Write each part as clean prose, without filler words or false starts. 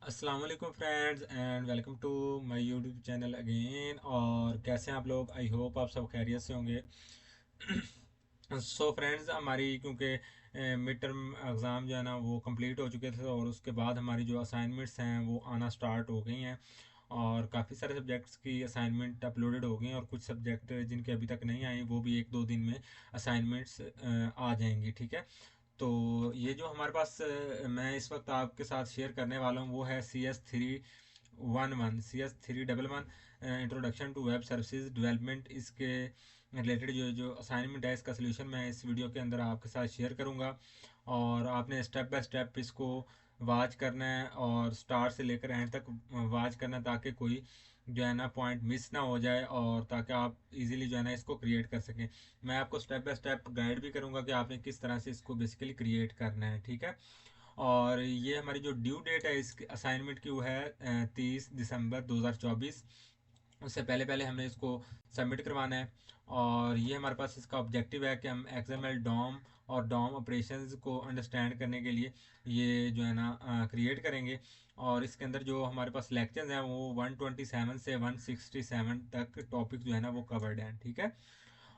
अस्सलाम वालेकुम friends and welcome to my YouTube channel again. और कैसे हैं आप लोग? आई होप आप सब खैरियत से होंगे। सो फ्रेंड्स, हमारी क्योंकि मिड टर्म एग्ज़ाम जो है ना वो कंप्लीट हो चुके थे और उसके बाद हमारी जो असाइनमेंट्स हैं वो आना स्टार्ट हो गई हैं। और काफ़ी सारे सब्जेक्ट्स की असाइनमेंट अपलोडेड हो गई हैं और कुछ सब्जेक्ट जिनके अभी तक नहीं आए वो भी एक दो दिन में असाइनमेंट्स आ जाएंगी। ठीक है। तो ये जो हमारे पास मैं इस वक्त आपके साथ शेयर करने वाला हूँ वो है CS 311 introduction to web services development. इसके रिलेटेड जो जो असाइनमेंट है इसका सोल्यूशन मैं इस वीडियो के अंदर आपके साथ शेयर करूँगा। और आपने स्टेप बाय स्टेप इसको वॉच करना है और स्टार्ट से लेकर एंड तक वॉच करना है ताकि कोई जो है ना पॉइंट मिस ना हो जाए और ताकि आप इजीली जो है ना इसको क्रिएट कर सकें। मैं आपको स्टेप बाय स्टेप गाइड भी करूंगा कि आपने किस तरह से इसको बेसिकली क्रिएट करना है। ठीक है। और ये हमारी जो ड्यू डेट है इस असाइनमेंट की वो है 30 दिसंबर 2024। उससे पहले पहले हमने इसको सबमिट करवाना है। और ये हमारे पास इसका ऑब्जेक्टिव है कि हम XML डॉम और डॉम ऑपरेशंस को अंडरस्टैंड करने के लिए ये जो है ना क्रिएट करेंगे। और इसके अंदर जो हमारे पास लेक्चर्स हैं वो 127 से 167 तक टॉपिक जो है ना वो कवर्ड हैं। ठीक है।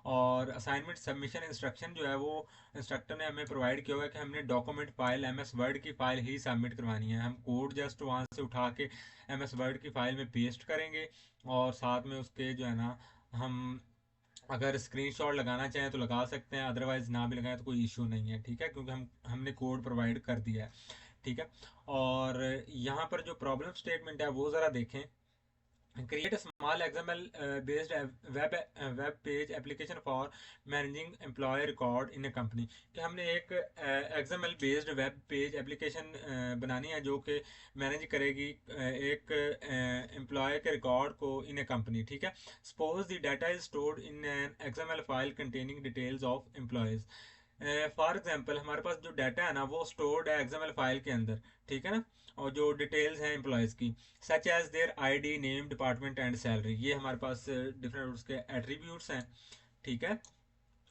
और असाइनमेंट सबमिशन इंस्ट्रक्शन जो है वो इंस्ट्रक्टर ने हमें प्रोवाइड किया हुआ है कि हमने डॉक्यूमेंट फाइल MS वर्ड की फाइल ही सबमिट करवानी है। हम कोड जस्ट वहाँ से उठा के MS वर्ड की फाइल में पेस्ट करेंगे और साथ में उसके जो है ना हम अगर स्क्रीनशॉट लगाना चाहें तो लगा सकते हैं, अदरवाइज ना भी लगाएं तो कोई इशू नहीं है। ठीक है, क्योंकि हमने कोड प्रोवाइड कर दिया है। ठीक है। और यहाँ पर जो प्रॉब्लम स्टेटमेंट है वो ज़रा देखें। Create a small XML based web page application for managing employee record in a company। कि हमने एक XML based web page application बनानी है जो कि मैनेज करेगी एक एम्प्लॉय के रिकॉर्ड को इन ए कंपनी। ठीक है। Suppose the data is stored in an XML file containing details of employees. For example हमारे पास जो डाटा है ना वो स्टोर्ड है XML फाइल के अंदर। ठीक है ना। और जो डिटेल्स हैं एम्प्लॉयज़ की such as their ID, name, department and salary, ये हमारे पास डिफरेंट उसके एट्रीब्यूट्स हैं। ठीक है।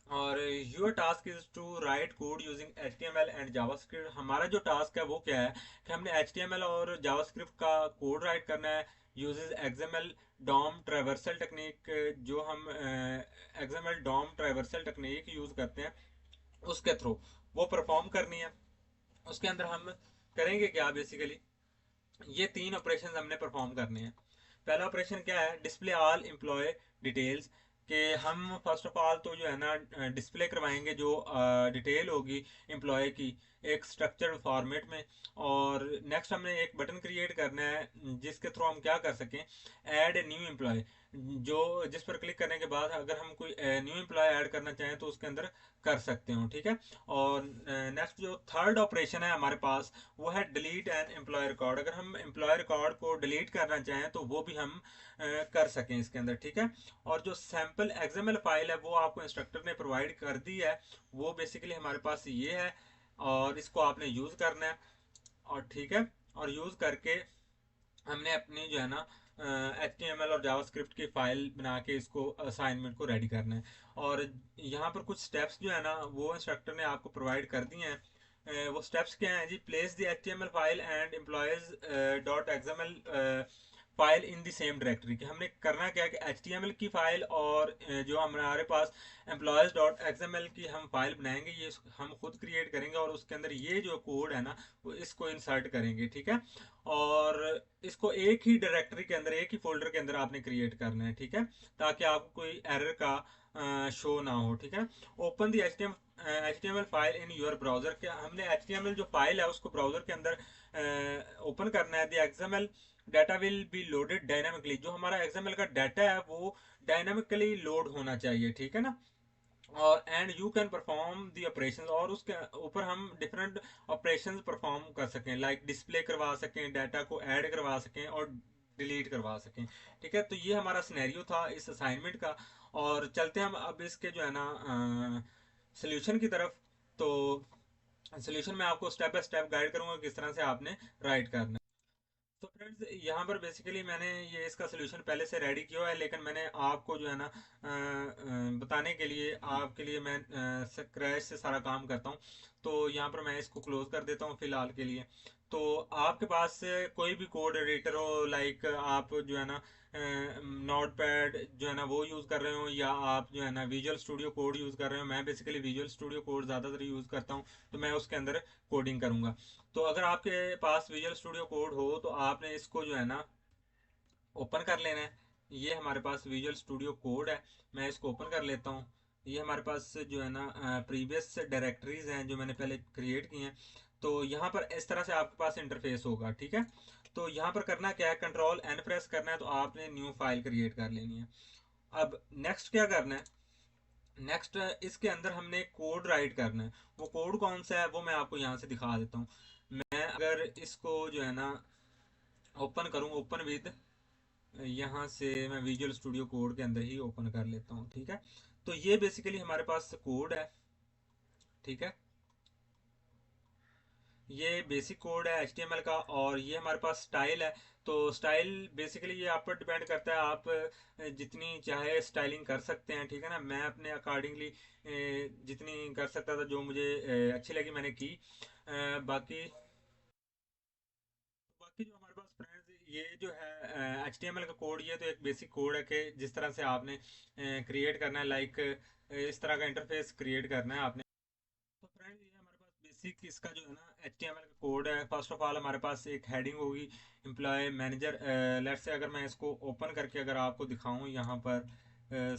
और your task is to write code using HTML and JavaScript. हमारा जो टास्क है वो क्या है कि हमने HTML और जावास्क्रिप्ट का कोड राइट करना है uses XML DOM traversal technique. जो हम XML DOM traversal technique use करते हैं उसके थ्रू वो परफॉर्म करनी है। उसके अंदर हम करेंगे क्या बेसिकली, ये तीन ऑपरेशन हमने परफॉर्म करने हैं। पहला ऑपरेशन क्या है, डिस्प्ले ऑल एम्प्लॉय डिटेल्स। कि हम फर्स्ट ऑफ ऑल तो जो है ना डिस्प्ले करवाएंगे जो डिटेल होगी एम्प्लॉय की एक स्ट्रक्चर्ड फॉर्मेट में। और नेक्स्ट हमने एक बटन क्रिएट करना है जिसके थ्रू हम क्या कर सकें, ऐड ए न्यू एम्प्लॉय। जो जिस पर क्लिक करने के बाद अगर हम कोई न्यू एम्प्लॉय ऐड करना चाहें तो उसके अंदर कर सकते हो। ठीक है। और नेक्स्ट जो थर्ड ऑपरेशन है हमारे पास वो है डिलीट एन एम्प्लॉय रिकॉर्ड। अगर हम एम्प्लॉय रिकॉर्ड को डिलीट करना चाहें तो वो भी हम कर सकें इसके अंदर। ठीक है। और जो सैम्पल XML फाइल है वो आपको इंस्ट्रक्टर ने प्रोवाइड कर दी है, वो बेसिकली हमारे पास ये है और इसको आपने यूज़ करना है। और ठीक है। और यूज़ करके हमने अपनी जो है ना HTML और जावास्क्रिप्ट की फाइल बना के इसको असाइनमेंट को रेडी करना है। और यहाँ पर कुछ स्टेप्स जो है ना वो इंस्ट्रक्टर ने आपको प्रोवाइड कर दिए हैं। वो स्टेप्स क्या हैं जी, place the HTML file and employees dot XML file in the same directory. कि हमने करना क्या है कि HTML की फाइल और जो हमारे पास एम्प्लॉयज डॉट XML की हम फाइल बनाएंगे ये हम खुद क्रिएट करेंगे और उसके अंदर ये जो कोड है ना वो इसको इंसर्ट करेंगे। ठीक है। और इसको एक ही डायरेक्टरी के अंदर एक ही फोल्डर के अंदर आपने क्रिएट करना है। ठीक है। ताकि आपको कोई एरर का शो ना हो। ठीक है। Open the HTML file in your browser. के हमने HTML जो फाइल है उसको ब्राउजर के अंदर ओपन करना है। दी XML data will be loaded dynamically. जो हमारा XML का डाटा है वो डायनामिकली लोड होना चाहिए। ठीक है ना। और and you can perform the operation, और उसके ऊपर हम डिफरेंट ऑपरेशंस परफॉर्म कर सकें, लाइक डिस्प्ले करवा सकें, डाटा को ऐड करवा सकें और डिलीट करवा सकें। ठीक है। तो ये हमारा सिनेरियो था इस असाइनमेंट का। और चलते हैं हम अब इसके जो है ना सोल्यूशन की तरफ। तो सोल्यूशन में आपको स्टेप बाय स्टेप गाइड करूंगा किस तरह से आपने राइट करना है। फ्रेंड्स यहाँ पर बेसिकली मैंने ये इसका सोल्यूशन पहले से रेडी किया हुआ है, लेकिन मैंने आपको जो है ना बताने के लिए आपके लिए मैं क्रैश से सारा काम करता हूँ। तो यहाँ पर मैं इसको क्लोज कर देता हूँ फिलहाल के लिए। तो आपके पास कोई भी कोड एडिटर हो, लाइक आप जो है ना नोट पैड जो है ना वो यूज़ कर रहे हो, या आप जो है ना विजुअल स्टूडियो कोड यूज़ कर रहे हो। मैं बेसिकली विजुअल स्टूडियो कोड ज़्यादातर यूज़ करता हूँ, तो मैं उसके अंदर कोडिंग करूँगा। तो अगर आपके पास विजुअल स्टूडियो कोड हो तो आपने इसको जो है ना ओपन कर लेना है। ये हमारे पास विजुअल स्टूडियो कोड है, मैं इसको ओपन कर लेता हूँ। ये हमारे पास जो है ना प्रीवियस डायरेक्टरीज हैं जो मैंने पहले क्रिएट की हैं। तो यहाँ पर इस तरह से आपके पास इंटरफेस होगा, ठीक है। तो यहाँ पर करना क्या है, कंट्रोल एन प्रेस करना है, तो आपने न्यू फाइल क्रिएट कर लेनी है। अब नेक्स्ट क्या करना है, नेक्स्ट इसके अंदर हमने कोड राइट करना है। वो कोड कौन सा है वो मैं आपको यहाँ से दिखा देता हूँ। मैं अगर इसको जो है ना ओपन करूँ, ओपन विद, यहाँ से मैं विजुअल स्टूडियो कोड के अंदर ही ओपन कर लेता हूँ, ठीक है। तो ये बेसिकली हमारे पास कोड है, ठीक है। ये बेसिक कोड है HTML का, और ये हमारे पास स्टाइल है। तो स्टाइल बेसिकली ये आप पर डिपेंड करता है, आप जितनी चाहे स्टाइलिंग कर सकते हैं, ठीक है ना। मैं अपने अकॉर्डिंगली जितनी कर सकता था, जो मुझे अच्छी लगी मैंने की। बाकी बाकी जो हमारे पास फ्रेंड्स ये जो है HTML का कोड, ये तो एक बेसिक कोड है कि जिस तरह से आपने क्रिएट करना है, लाइक इस तरह का इंटरफेस क्रिएट करना है आपने। तो फ्रेंड्स ये हमारे पास बेसिक इसका जो है ना HTML का कोड है। फर्स्ट ऑफ ऑल हमारे पास एक हेडिंग होगी, एम्प्लॉय मैनेजर। लेट्स से अगर मैं इसको ओपन करके अगर आपको दिखाऊं यहाँ पर,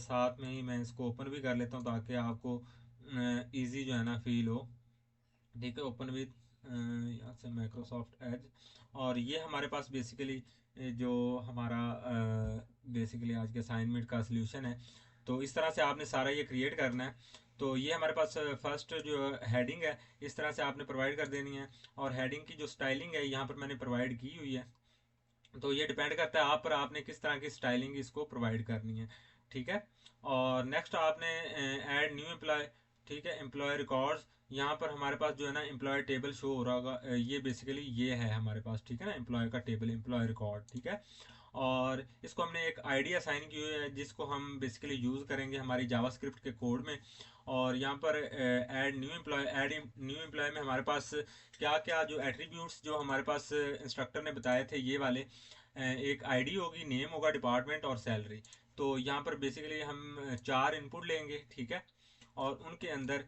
साथ में ही मैं इसको ओपन भी कर लेता हूँ ताकि आपको इजी जो है ना फील हो। ठीक है, ओपन विद यहाँ से माइक्रोसॉफ्ट एज। और ये हमारे पास बेसिकली जो हमारा बेसिकली आज के असाइनमेंट का सलूशन है। तो इस तरह से आपने सारा ये क्रिएट करना है। तो ये हमारे पास फर्स्ट जो हेडिंग है इस तरह से आपने प्रोवाइड कर देनी है। और हेडिंग की जो स्टाइलिंग है यहाँ पर मैंने प्रोवाइड की हुई है। तो ये डिपेंड करता है आप पर, आपने किस तरह की स्टाइलिंग इसको प्रोवाइड करनी है, ठीक है। और नेक्स्ट आपने ऐड न्यू एम्प्लॉय, ठीक है, एम्प्लॉय रिकॉर्ड्स। यहाँ पर हमारे पास जो है ना एम्प्लॉय टेबल शो हो रहा होगा, ये बेसिकली ये है हमारे पास, ठीक है ना, एम्प्लॉय का टेबल, एम्प्लॉय रिकॉर्ड, ठीक है। और इसको हमने एक आईडी असाइन की हुई है जिसको हम बेसिकली यूज़ करेंगे हमारी जावास्क्रिप्ट के कोड में। और यहाँ पर ऐड न्यू एम्प्लॉय में हमारे पास क्या क्या जो एट्रीब्यूट्स जो हमारे पास इंस्ट्रक्टर ने बताए थे, ये वाले एक आईडी होगी, नेम होगा, डिपार्टमेंट और सैलरी। तो यहाँ पर बेसिकली हम चार इनपुट लेंगे, ठीक है। और उनके अंदर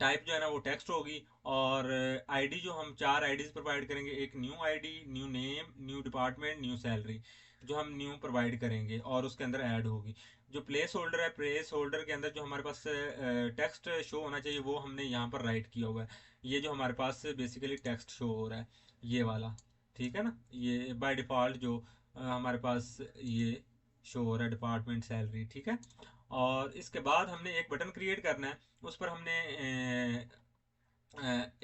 टाइप जो है ना वो टेक्स्ट होगी। और आईडी जो हम चार आईडीज प्रोवाइड करेंगे, एक new ID, new name, new department, new salary, जो हम न्यू प्रोवाइड करेंगे और उसके अंदर ऐड होगी। जो प्लेस होल्डर है, प्लेस होल्डर के अंदर जो हमारे पास टेक्स्ट शो होना चाहिए वो हमने यहाँ पर राइट किया हुआ है। ये जो हमारे पास बेसिकली टेक्स्ट शो हो रहा है, ये वाला, ठीक है ना। ये बाय डिफ़ॉल्ट जो हमारे पास ये शो हो रहा है, डिपार्टमेंट, सैलरी, ठीक है। और इसके बाद हमने एक बटन क्रिएट करना है, उस पर हमने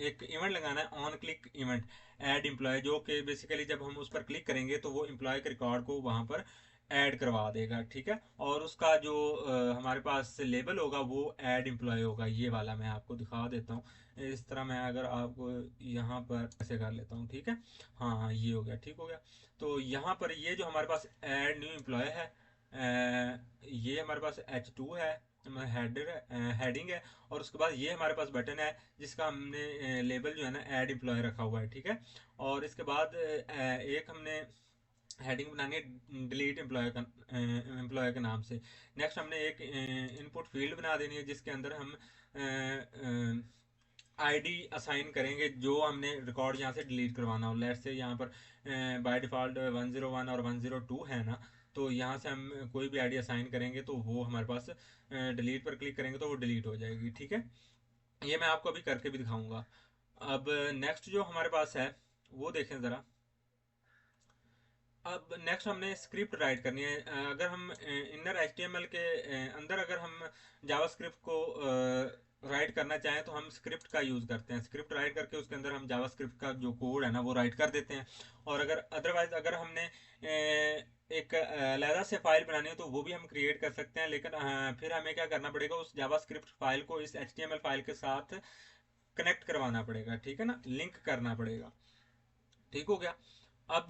एक इवेंट लगाना है, on click event add employee, जो कि बेसिकली जब हम उस पर क्लिक करेंगे तो वो एम्प्लॉय के रिकॉर्ड को वहाँ पर ऐड करवा देगा, ठीक है। और उसका जो हमारे पास लेबल होगा वो ऐड एम्प्लॉय होगा, ये वाला मैं आपको दिखा देता हूँ। इस तरह मैं अगर आपको यहाँ पर ऐसे कर लेता हूँ, ठीक है। हाँ हाँ, ये हो गया, ठीक हो गया। तो यहाँ पर ये जो हमारे पास ऐड न्यू एम्प्लॉय है, ये हमारे पास H2 है, हेडर हेडिंग है। और उसके बाद ये हमारे पास बटन है जिसका हमने लेबल जो है ना ऐड एम्प्लॉय रखा हुआ है, ठीक है। और इसके बाद एक हमने हेडिंग बनानी है डिलीट एम्प्लॉय का, एम्प्लॉय के नाम से। नेक्स्ट हमने एक इनपुट फील्ड बना देनी है जिसके अंदर हम आईडी असाइन करेंगे जो हमने रिकॉर्ड यहाँ से डिलीट करवाना हो। लेट्स से यहाँ पर बाय डिफ़ॉल्ट 101 और 102 है ना। तो यहाँ से हम कोई भी आईडी असाइन करेंगे तो वो हमारे पास डिलीट पर क्लिक करेंगे तो वो डिलीट हो जाएगी, ठीक है। ये मैं आपको अभी करके भी दिखाऊंगा। अब नेक्स्ट जो हमारे पास है वो देखें ज़रा। अब नेक्स्ट हमने स्क्रिप्ट राइट करनी है। अगर हम इनर HTML के अंदर अगर हम जावास्क्रिप्ट को राइट करना चाहें तो हम स्क्रिप्ट का यूज़ करते हैं। स्क्रिप्ट राइट करके उसके अंदर हम जावास्क्रिप्ट का जो कोड है ना वो राइट कर देते हैं। और अगर अदरवाइज अगर हमने एक अलहदा से फाइल बनानी हो तो वो भी हम क्रिएट कर सकते हैं, लेकिन फिर हमें क्या करना पड़ेगा, उस जावास्क्रिप्ट फाइल को इस HTML फाइल के साथ कनेक्ट करवाना पड़ेगा, ठीक है ना, लिंक करना पड़ेगा, ठीक हो गया। अब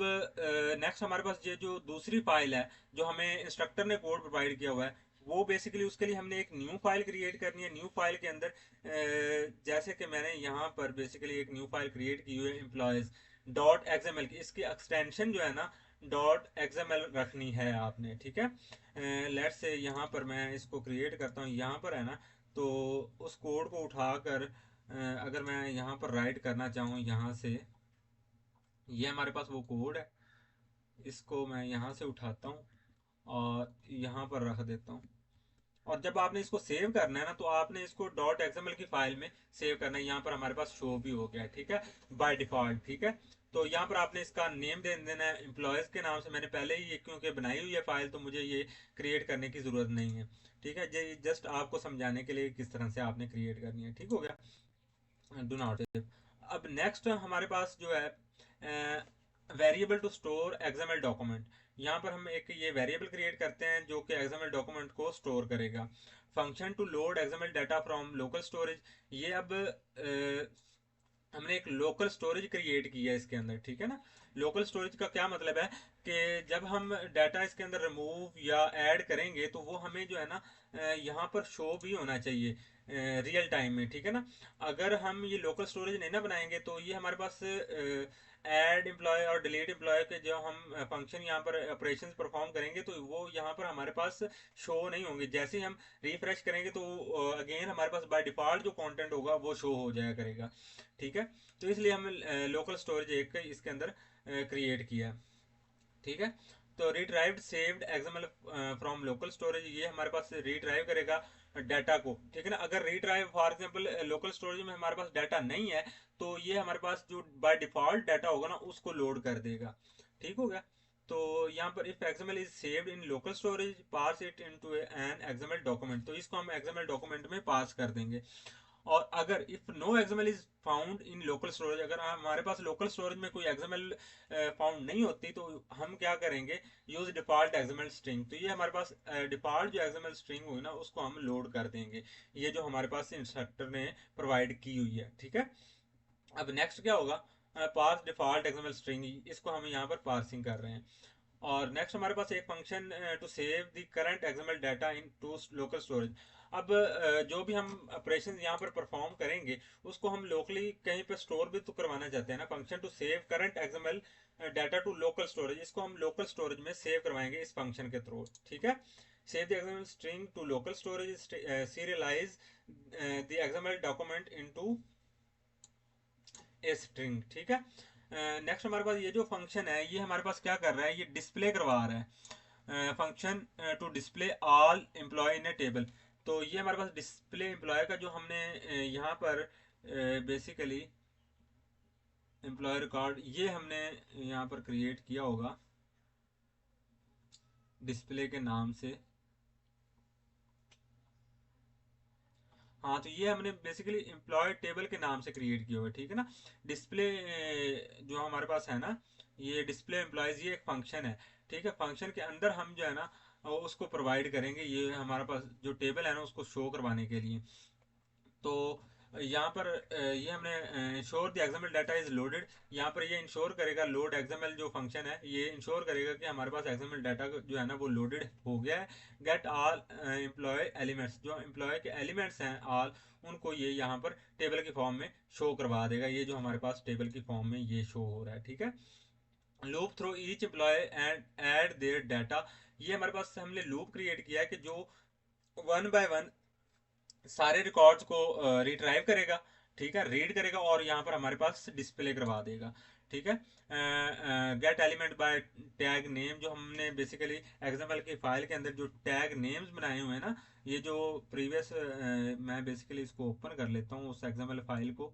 नेक्स्ट हमारे पास ये जो दूसरी फाइल है जो हमें इंस्ट्रक्टर ने कोड प्रोवाइड किया हुआ है, वो बेसिकली उसके लिए हमने एक न्यू फाइल क्रिएट करनी है। न्यू फाइल के अंदर जैसे कि मैंने यहाँ पर बेसिकली एक न्यू फाइल क्रिएट की हुई है एम्प्लॉयज डॉट एक्सएमएल की। इसकी एक्सटेंशन जो है ना डॉट एक्सएमएल रखनी है आपने, ठीक है। लेट्स से यहाँ पर मैं इसको क्रिएट करता हूँ, यहाँ पर है ना, तो उस कोड को उठाकर अगर मैं यहाँ पर राइट करना चाहूँ यहाँ से, ये हमारे पास वो कोड है, इसको मैं यहाँ से उठाता हूँ और यहाँ पर रख देता हूँ। और जब आपने इसको सेव करना है ना, तो आपने इसको डॉट एक्सएमएल की फाइल में सेव करना है। यहाँ पर हमारे पास शो भी हो गया है, ठीक है, बाय डिफॉल्ट, ठीक है। तो यहाँ पर आपने इसका नेम दे देना है एम्प्लॉयज़ के नाम से। मैंने पहले ही ये क्योंकि बनाई हुई है फाइल, तो मुझे ये क्रिएट करने की ज़रूरत नहीं है, ठीक है। ये जस्ट आपको समझाने के लिए किस तरह से आपने क्रिएट करनी है, ठीक हो गया, डू नॉट सेव। अब नेक्स्ट हमारे पास जो है variable to store XML document. यहाँ पर हम एक ये वेरिएबल क्रिएट करते हैं जो कि एक्सएमएल डॉक्यूमेंट को स्टोर करेगा। Function to load XML data from local storage. ये अब हमने एक लोकल स्टोरेज क्रिएट की है इसके अंदर, ठीक है ना। लोकल स्टोरेज का क्या मतलब है कि जब हम डाटा इसके अंदर रिमूव या ऐड करेंगे तो वो हमें जो है ना यहाँ पर शो भी होना चाहिए रियल टाइम में, ठीक है ना। अगर हम ये लोकल स्टोरेज नहीं ना बनाएंगे तो ये हमारे पास ऐड एम्प्लॉय और डिलीट एम्प्लॉय के जो हम फंक्शन यहाँ पर ऑपरेशंस परफॉर्म करेंगे तो वो यहाँ पर हमारे पास शो नहीं होंगे। जैसे ही हम रिफ्रेश करेंगे तो अगेन हमारे पास बाय डिफॉल्ट जो कंटेंट होगा वो शो हो जाया करेगा, ठीक है। तो इसलिए हम लोकल स्टोरेज एक इसके अंदर क्रिएट किया, ठीक है। तो retrieved saved XML from local storage, ये हमारे पास रिट्राइव करेगा डाटा को, ठीक है ना। अगर retrieve for example local storage में हमारे पास डाटा नहीं है तो ये हमारे पास जो बाय डिफॉल्ट डाटा होगा ना उसको लोड कर देगा, ठीक हो गया। तो यहाँ पर if XML is saved in local storage pass it into an XML document, तो इसको हम एक्सएमएल डॉक्यूमेंट में पास कर देंगे। और अगर if no XML is found in local storage, अगर हमारे पास लोकल स्टोरेज में कोई एक्सएमएल फाउंड नहीं होती तो हम क्या करेंगे, यूज डिफॉल्ट एक्सएमएल स्ट्रिंग। तो ये हमारे पास डिफॉल्ट जो एक्सएमएल स्ट्रिंग हुई ना उसको हम लोड कर देंगे, ये जो हमारे पास इंस्ट्रक्टर ने प्रोवाइड की हुई है, ठीक है। अब नेक्स्ट क्या होगा, पास डिफॉल्ट एक्सएमएल स्ट्रिंग, इसको हम यहाँ पर पार्सिंग कर रहे हैं। और नेक्स्ट हमारे पास एक function to save the current XML data into local storage. अब जो भी हम ऑपरेशन यहाँ पर परफॉर्म करेंगे उसको हम लोकली कहीं पर स्टोर भी तो करवाना चाहते हैं ना। Function to save current XML data to local storage, इसको हम लोकल स्टोरेज में सेव करवाएंगे इस फंक्शन के थ्रू, ठीक है। Save the XML string to local storage, serialize the XML document into a string, ठीक है। नेक्स्ट हमारे पास ये जो फंक्शन है ये हमारे पास क्या कर रहा है, ये डिस्प्ले करवा रहा है function to display all employee in a table. तो ये हमारे पास डिस्प्ले एम्प्लॉय का जो हमने यहाँ पर बेसिकली एम्प्लॉय रिकॉर्ड ये हमने यहाँ पर क्रिएट किया होगा डिस्प्ले के नाम से। हाँ, तो ये हमने बेसिकली एम्प्लॉय टेबल के नाम से क्रिएट किया हुआ है, ठीक है ना। डिस्प्ले जो हमारे पास है ना, ये डिस्प्ले एम्प्लॉयज ये एक फंक्शन है, ठीक है। फंक्शन के अंदर हम जो है ना उसको प्रोवाइड करेंगे, ये हमारे पास जो टेबल है ना उसको शो करवाने के लिए। तो यहाँ पर ये हमने ensure the XML data is loaded, यहाँ पर ये इंश्योर करेगा, लोड एक्सएमएल जो फंक्शन है ये इंश्योर करेगा कि हमारे पास एक्सएमएल डाटा जो है ना वो लोडेड हो गया है। गेट ऑल एम्प्लॉय एलिमेंट्स, जो एम्प्लॉय के एलिमेंट्स हैं ऑल, उनको ये यहाँ पर टेबल के फॉर्म में शो करवा देगा। ये जो हमारे पास टेबल की फॉर्म में ये शो हो रहा है, ठीक है। Loop through each employee and add their data, ये हमारे पास हमने लूप क्रिएट किया है कि जो वन बाय वन सारे रिकॉर्ड्स को रिट्राइव करेगा, ठीक है, रीड करेगा और यहाँ पर हमारे पास डिस्प्ले करवा देगा, ठीक है। Gate element by tag name, जो हमने बेसिकली एक्सएमएल की फाइल के अंदर जो टैग नेम्स बनाए हुए हैं ना, ये जो प्रीवियस मैं बेसिकली इसको ओपन कर लेता हूँ उस एक्सएमएल फाइल को।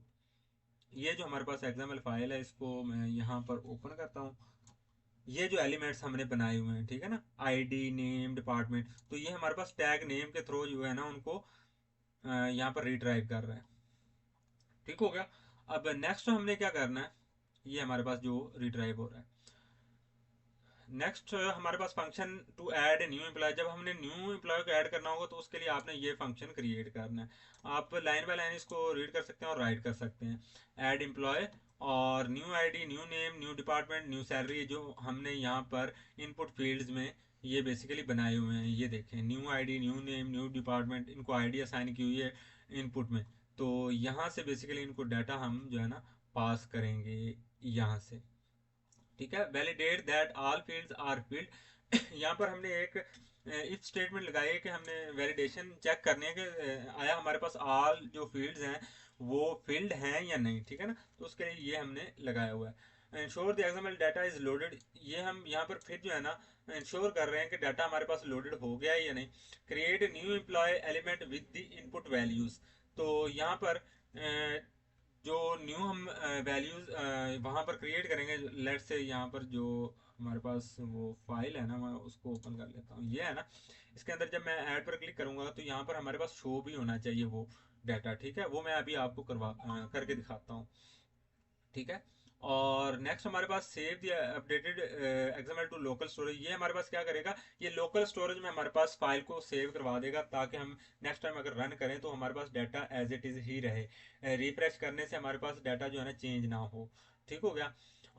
ये जो हमारे पास एक्सएमएल फाइल है इसको मैं यहाँ पर ओपन करता हूँ। ये जो एलिमेंट्स हमने बनाए हुए हैं, ठीक है ना, आईडी नेम डिपार्टमेंट, तो ये हमारे पास टैग नेम के थ्रू जो है ना उनको यहाँ पर रिट्राइव कर रहे हैं, ठीक हो गया। अब नेक्स्ट हमने क्या करना है, ये हमारे पास जो रिट्राइव हो रहा है। नेक्स्ट हमारे पास function to add a new employee, जब हमने न्यू एम्प्लॉय को ऐड करना होगा तो उसके लिए आपने ये फंक्शन क्रिएट करना है। आप लाइन बाय लाइन इसको रीड कर सकते हैं और राइट कर सकते हैं। ऐड एम्प्लॉय, और new ID, new name, new department, new salary जो हमने यहाँ पर इनपुट फील्ड्स में ये बेसिकली बनाए हुए हैं। ये देखें, new ID, new name, new department, इनको आईडी असाइन की हुई है इनपुट में। तो यहाँ से बेसिकली इनको डाटा हम जो है ना पास करेंगे यहाँ से। ठीक है, validate that all fields are filled यहाँ पर हमने एक इफ स्टेटमेंट लगाई है कि हमने वैलिडेशन चेक करने है कि आया हमारे पास ऑल जो फील्ड्स हैं वो फील्ड हैं या नहीं। ठीक है ना, तो उसके लिए ये हमने लगाया हुआ है। Ensure the XML data is loaded, ये हम यहाँ पर फिर जो है ना इंश्योर कर रहे हैं कि डाटा हमारे पास लोडेड हो गया है या नहीं। Create new employ element with the input values, तो यहाँ पर जो न्यू हम वैल्यूज वहाँ पर क्रिएट करेंगे। लेट से यहाँ पर जो हमारे पास वो फाइल है ना, मैं उसको ओपन कर लेता हूँ। ये है ना, इसके अंदर जब मैं ऐड पर क्लिक करूँगा तो यहाँ पर हमारे पास शो भी होना चाहिए वो डाटा। ठीक है, वो मैं अभी आपको करके दिखाता हूँ। ठीक है, और नेक्स्ट हमारे पास save the updated XML to local storage. ये हमारे पास क्या करेगा, ये लोकल स्टोरेज में हमारे पास फाइल को सेव करवा देगा, ताकि हम नेक्स्ट टाइम अगर रन करें तो हमारे पास डाटा एज इट इज़ ही रहे। रिफ्रेश करने से हमारे पास डाटा जो है ना चेंज ना हो। ठीक हो गया।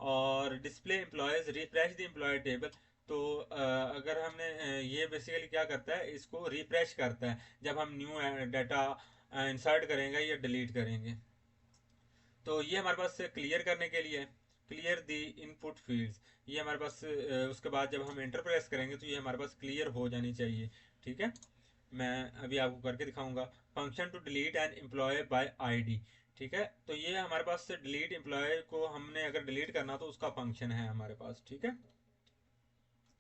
और display employees, refresh the employee table. तो अगर हमने ये बेसिकली क्या करता है, इसको रिफ्रेश करता है जब हम न्यू डाटा इंसर्ट करेंगे या डिलीट करेंगे। तो ये हमारे पास क्लियर करने के लिए क्लियर दी इनपुट फील्ड्स, ये हमारे पास उसके बाद जब हम एंटर प्रेस करेंगे तो ये हमारे पास क्लियर हो जानी चाहिए। ठीक है, मैं अभी आपको करके दिखाऊंगा। Function to delete an employee by ID. ठीक है, तो ये हमारे पास डिलीट एम्प्लॉय को हमने अगर डिलीट करना तो उसका फंक्शन है हमारे पास। ठीक है,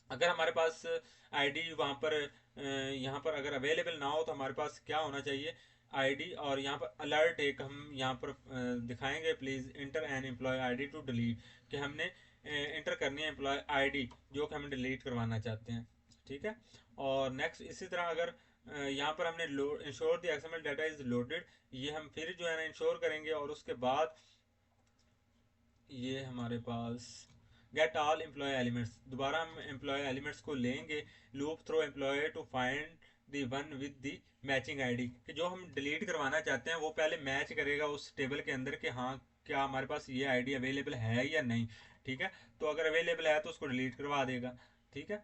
अगर हमारे पास आईडी वहाँ पर यहाँ पर अगर अवेलेबल ना हो तो हमारे पास क्या होना चाहिए, आईडी और यहाँ पर अलर्ट एक हम यहाँ पर दिखाएंगे, please enter an employee ID to delete, कि हमने इंटर करनी है एम्प्लॉय आईडी जो कि हम डिलीट करवाना चाहते हैं। ठीक है, और नेक्स्ट इसी तरह अगर यहाँ पर हमने ensure the XML data is loaded, ये हम फिर जो है ना इंश्योर करेंगे, और उसके बाद ये हमारे पास गेट ऑल एम्प्लॉय एलिमेंट्स, दोबारा हम एम्प्लॉय एलिमेंट्स को लेंगे। Loop through employee to find the one with the matching ID, कि जो हम डिलीट करवाना चाहते हैं वो पहले मैच करेगा उस टेबल के अंदर कि हाँ क्या हमारे पास ये आईडी अवेलेबल है या नहीं। ठीक है, तो अगर अवेलेबल है तो उसको डिलीट करवा देगा। ठीक है,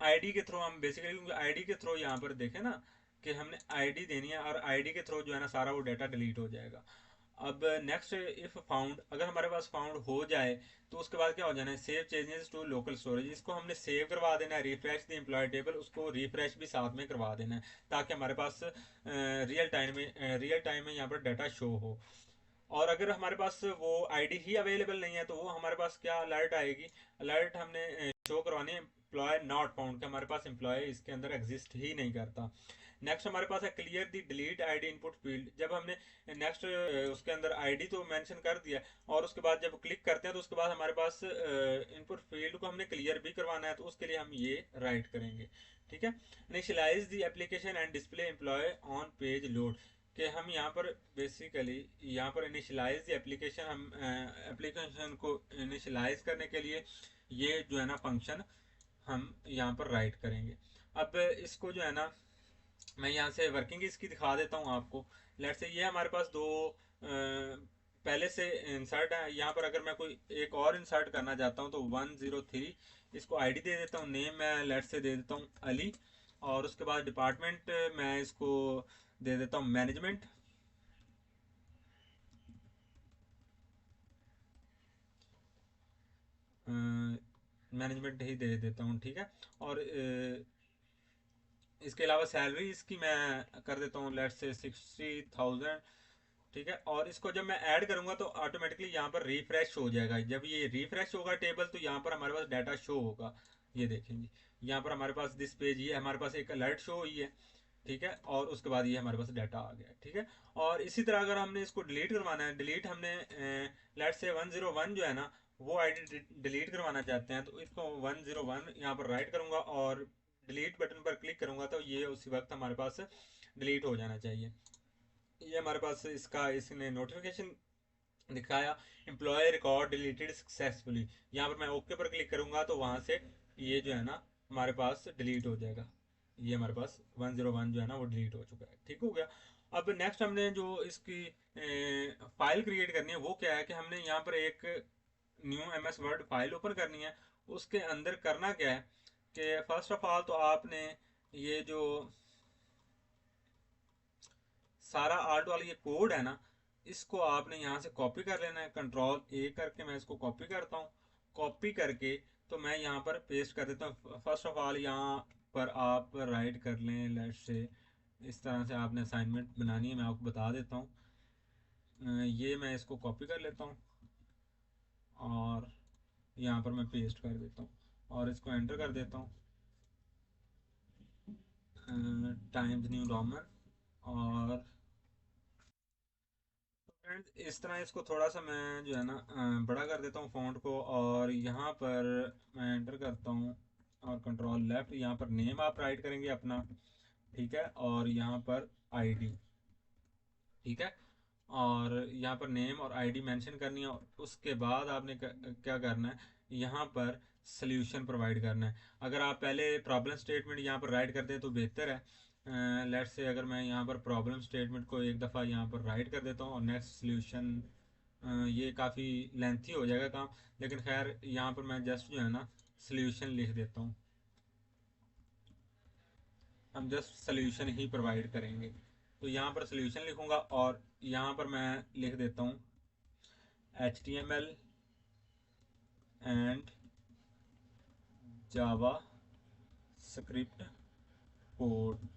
आईडी के थ्रू हम बेसिकली आईडी के थ्रू यहाँ पर देखें ना कि हमने आईडी देनी है, और आईडी के थ्रू जो है ना सारा वो डाटा डिलीट हो जाएगा। अब नेक्स्ट इफ फाउंड, अगर हमारे पास फाउंड हो जाए तो उसके बाद क्या हो जाना है, save changes to local storage, इसको हमने सेव करवा देना है। रिफ्रेश द एम्प्लॉय टेबल, उसको रिफ्रेश भी साथ में करवा देना है, ताकि हमारे पास रियल टाइम में यहाँ पर डाटा शो हो। और अगर हमारे पास वो आईडी ही अवेलेबल नहीं है तो वो हमारे पास क्या अलर्ट आएगी, अलर्ट हमने शो करवानी है एम्प्लॉय नॉट फाउंड, कि हमारे पास एम्प्लॉय इसके अंदर एग्जिस्ट ही नहीं करता। नेक्स्ट हमारे पास है clear the delete ID input field, जब हमने नेक्स्ट उसके अंदर आईडी तो मेंशन कर दिया, और उसके बाद जब क्लिक करते हैं तो उसके बाद हमारे पास इनपुट फील्ड को हमने क्लियर भी करवाना है, तो उसके लिए हम ये राइट करेंगे। ठीक है, initialize the application and display employee on page load, कि हम यहाँ पर बेसिकली यहाँ पर इनिशियलाइज एप्लीकेशन, हम एप्लीकेशन को इनिशियलाइज करने के लिए ये जो है ना फंक्शन हम यहाँ पर राइट करेंगे। अब इसको जो है ना मैं यहाँ से वर्किंग इसकी दिखा देता हूँ आपको। लेट से ये हमारे पास दो पहले से इंसर्ट है, यहाँ पर अगर मैं कोई एक और इंसर्ट करना चाहता हूँ तो 103 इसको आईडी दे देता हूँ, नेम मैं लेट से दे देता हूँ अली, और उसके बाद डिपार्टमेंट मैं इसको दे देता हूँ मैनेजमेंट। मैनेजमेंट ही दे देता हूँ। ठीक है, और इसके अलावा सैलरी इसकी मैं कर देता हूँ लेट से 60,000। ठीक है, और इसको जब मैं ऐड करूंगा तो ऑटोमेटिकली यहाँ पर रिफ्रेश हो जाएगा। जब ये रिफ्रेश होगा टेबल तो यहाँ पर हमारे पास डाटा शो होगा। ये देखेंगे यहाँ पर हमारे पास दिस पेज, ये हमारे पास एक अलर्ट शो हुई है। ठीक है, और उसके बाद ये हमारे पास डाटा आ गया। ठीक है, और इसी तरह अगर हमने इसको डिलीट करवाना है, डिलीट हमने लेट से 101 जो है ना वो आईडी डिलीट करवाना चाहते हैं, तो इसको 101 यहाँ पर राइट करूंगा और डिलीट बटन पर क्लिक करूंगा तो ये उसी वक्त हमारे पास डिलीट हो जाना चाहिए। ये हमारे पास इसका इसने नोटिफिकेशन दिखाया, एम्प्लॉय रिकॉर्ड डिलीटेड सक्सेसफुली। यहाँ पर मैं ओके पर क्लिक करूंगा तो वहां से ये जो है ना हमारे पास डिलीट हो जाएगा। ये हमारे पास 101 जो है ना वो डिलीट हो चुका है। ठीक हो गया। अब नेक्स्ट हमने जो इसकी फाइल क्रिएट करनी है वो क्या है कि हमने यहाँ पर एक new M S word file open करनी है। उसके अंदर करना क्या है कि फर्स्ट ऑफ ऑल तो आपने ये जो सारा आर्ट वाला ये कोड है ना, इसको आपने यहाँ से कॉपी कर लेना है। कंट्रोल ए करके मैं इसको कॉपी करता हूँ। कॉपी करके तो मैं यहाँ पर पेस्ट कर देता हूँ। फर्स्ट ऑफ ऑल यहाँ पर आप राइट कर लें, लेट से इस तरह से आपने असाइनमेंट बनानी है, मैं आपको बता देता हूँ। ये मैं इसको कॉपी कर लेता हूँ और यहाँ पर मैं पेस्ट कर देता हूँ और इसको एंटर कर देता हूँ। टाइम्स न्यू रोमन और फ्रेंड्स इस तरह इसको थोड़ा सा मैं जो है ना बड़ा कर देता हूँ फ़ॉन्ट को। और यहाँ पर मैं एंटर करता हूँ और कंट्रोल लेफ्ट। यहाँ पर नेम आप राइट करेंगे अपना, ठीक है, और यहाँ पर आईडी, ठीक है। और यहाँ पर नेम और आईडी मेंशन करनी है। और उसके बाद आपने क्या करना है, यहाँ पर सोल्यूशन प्रोवाइड करना है। अगर आप पहले प्रॉब्लम स्टेटमेंट यहाँ पर राइट कर दें तो बेहतर है। लेट्स से अगर मैं यहाँ पर प्रॉब्लम स्टेटमेंट को एक दफ़ा यहाँ पर राइट कर देता हूँ और नेक्स्ट सोल्यूशन, ये काफ़ी लेंथी हो जाएगा काम, लेकिन खैर यहाँ पर मैं जस्ट जो है ना सोल्यूशन लिख देता हूँ। हम जस्ट सोल्यूशन ही प्रोवाइड करेंगे। तो यहाँ पर सोल्यूशन लिखूंगा और यहाँ पर मैं लिख देता हूँ HTML and Java script code.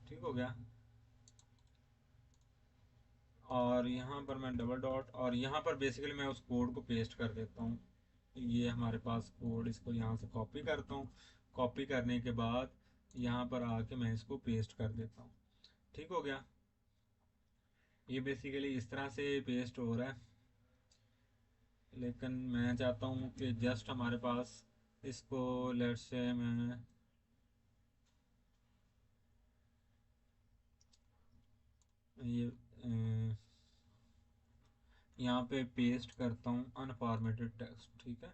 ठीक हो गया। और यहाँ पर मैं डबल डॉट और यहाँ पर बेसिकली मैं उस कोड को पेस्ट कर देता हूँ। ये हमारे पास कोड, इसको यहाँ से कॉपी करता हूँ। कॉपी करने के बाद यहाँ पर आके मैं इसको पेस्ट कर देता हूँ। ठीक हो गया। ये बेसिकली इस तरह से पेस्ट हो रहा है, लेकिन मैं चाहता हूँ कि जस्ट हमारे पास इसको लेट्स से मैं ये यहाँ पे पेस्ट करता हूँ अनफॉर्मेटेड टेक्स्ट, ठीक है।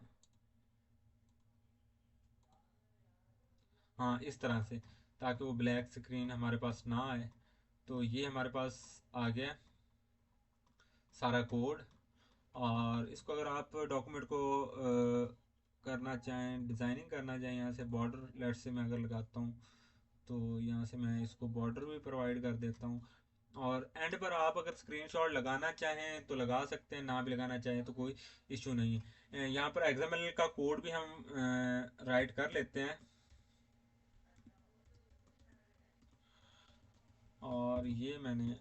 हाँ इस तरह से, ताकि वो ब्लैक स्क्रीन हमारे पास ना आए। तो ये हमारे पास आ गया सारा कोड। और इसको अगर आप डॉक्यूमेंट को करना चाहें, डिज़ाइनिंग करना चाहें, यहाँ से बॉर्डर लेट से मैं अगर लगाता हूँ तो यहाँ से मैं इसको बॉर्डर भी प्रोवाइड कर देता हूँ। और एंड पर आप अगर स्क्रीनशॉट लगाना चाहें तो लगा सकते हैं, ना भी लगाना चाहें तो कोई इशू नहीं है। यहाँ पर एक्सएमएल का कोड भी हम राइट कर लेते हैं। और ये मैंने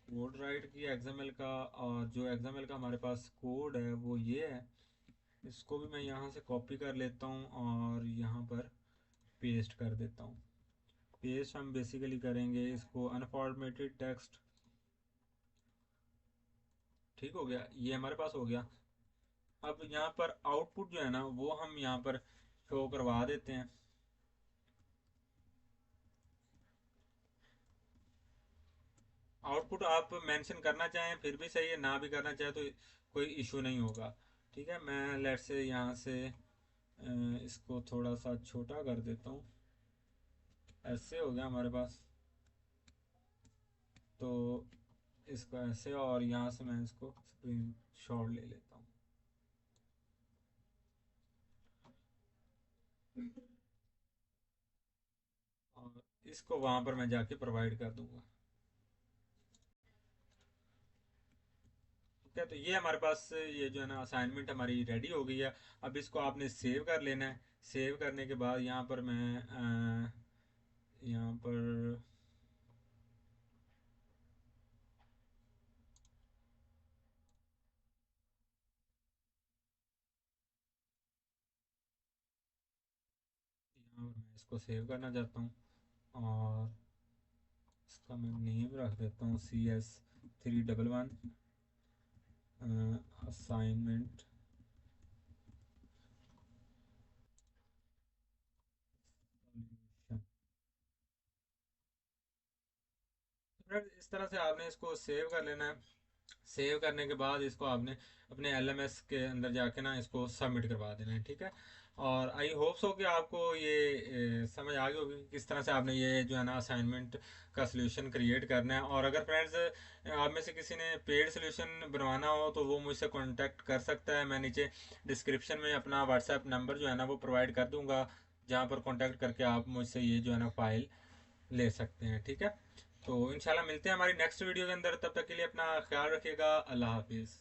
कोड राइट किया एक्सएमएल का, और जो एक्सएमएल का हमारे पास कोड है वो ये है। इसको भी मैं यहाँ से कॉपी कर लेता हूँ और यहाँ पर पेस्ट कर देता हूँ। पेस्ट हम बेसिकली करेंगे इसको अनफॉर्मेटेड टेक्स्ट। ठीक हो गया, ये हमारे पास हो गया। अब यहाँ पर आउटपुट जो है ना वो हम यहाँ पर शो करवा देते हैं। आउटपुट आप मेंशन करना चाहें फिर भी सही है, ना भी करना चाहें तो कोई इशू नहीं होगा। ठीक है, मैं लेट से यहाँ से इसको थोड़ा सा छोटा कर देता हूँ। ऐसे हो गया हमारे पास। तो इसको ऐसे, और यहाँ से मैं इसको स्क्रीन शॉट ले लेता हूँ। और इसको वहाँ पर मैं जाके प्रोवाइड कर दूंगा। ठीक है, तो ये हमारे पास ये जो है ना असाइनमेंट हमारी रेडी हो गई है। अब इसको आपने सेव कर लेना है। सेव करने के बाद यहाँ पर मैं यहाँ पर यहाँ पर मैं इसको सेव करना चाहता हूँ। और इसका मैं नेम रख देता हूँ CS311 असाइनमेंट। इस तरह से आपने इसको सेव कर लेना है। सेव करने के बाद इसको आपने अपने LMS के अंदर जाके ना इसको सबमिट करवा देना है, ठीक है। और आई होप सो कि आपको ये समझ आ गई होगी कि किस तरह से आपने ये जो है ना असाइनमेंट का सलूशन क्रिएट करना है। और अगर फ्रेंड्स आप में से किसी ने पेड सोल्यूशन बनवाना हो तो वो मुझसे कांटेक्ट कर सकता है। मैं नीचे डिस्क्रिप्शन में अपना व्हाट्सएप नंबर जो है ना वो प्रोवाइड कर दूंगा, जहाँ पर कांटेक्ट करके आप मुझसे ये जो है ना फाइल ले सकते हैं, ठीक है। तो इंशाल्लाह मिलते हैं हमारी नेक्स्ट वीडियो के अंदर, तब तक के लिए अपना ख्याल रखिएगा। अल्लाह हाफिज़।